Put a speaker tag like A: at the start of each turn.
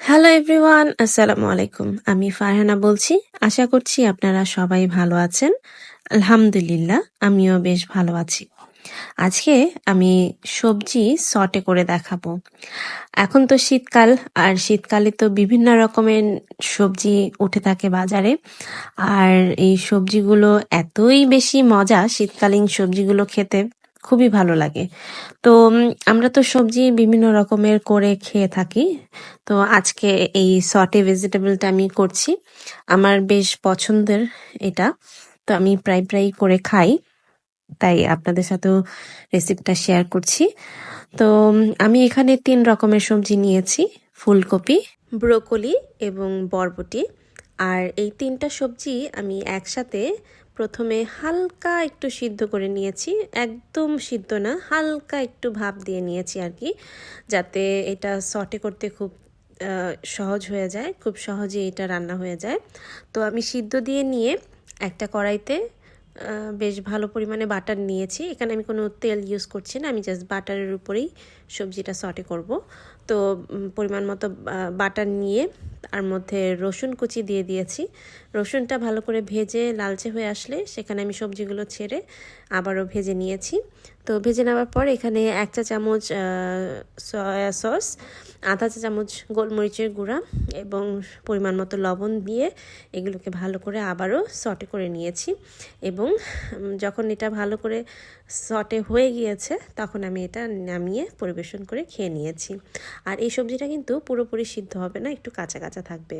A: Hello everyone, আসসালামু আলাইকুম। আমি ফারহানা বলছি। আশা করছি আপনারা সবাই ভালো আছেন। আলহামদুলিল্লাহ, আমিও বেশ ভালো আছি। আজকে আমি সবজি সটে করে দেখাবো। এখন তো শীতকাল, আর শীতকালে তো বিভিন্ন রকমের সবজি উঠে থাকে বাজারে। আর এই সবজিগুলো এতই বেশি মজা, শীতকালীন সবজিগুলো খেতে খুবই ভালো লাগে। তো আমরা তো সবজি বিভিন্ন রকমের করে খেয়ে থাকি। তো আজকে এই সটে ভেজিটেবলটা আমি করছি। আমার বেশ পছন্দের এটা। তো আমি প্রায় প্রায় করে খাই। তাই আপনাদের সাথেও রেসিপিটা শেয়ার করছি। তো আমি এখানে ৩ রকমের সবজি নিয়েছি। ফুলকপি, ব্রোকলি এবং বরবটি। আর এই ৩টা সবজি আমি একসাথে প্রথমে হালকা একটু সিদ্ধ করে নিয়েছি। একদম সিদ্ধ না, হালকা একটু ভাপ দিয়ে নিয়েছি আর কি, যাতে এটা সটে করতে খুব সহজ হয়ে যায়, খুব সহজে এটা রান্না হয়ে যায়। তো আমি সিদ্ধ দিয়ে নিয়ে একটা কড়াইতে বেশ ভালো পরিমাণে বাটার নিয়েছি। এখানে আমি কোনো তেল ইউজ করছি না, আমি জাস্ট বাটারের উপরেই সবজিটা সটে করব। তো পরিমাণ মতো বাটার নিয়ে তার মধ্যে রসুন কুচি দিয়ে দিয়েছি। রসুনটা ভালো করে ভেজে লালচে হয়ে আসলে সেখানে আমি সবজিগুলো ছেড়ে আবারও ভেজে নিয়েছি। তো ভেজে নেওয়ার পর এখানে 1 চা চামচ সয়া সস, আধা চা চামচ গোলমরিচের গুঁড়া এবং পরিমাণ মতো লবণ দিয়ে এগুলোকে ভালো করে আবারও সটে করে নিয়েছি। এবং যখন এটা ভালো করে সটে হয়ে গিয়েছে তখন আমি এটা নামিয়ে পরিবেশন করে খেয়ে নিয়েছি। আর এই সবজিটা কিন্তু পুরোপুরি সিদ্ধ হবে না, একটু কাঁচা কাঁচা থাকবে।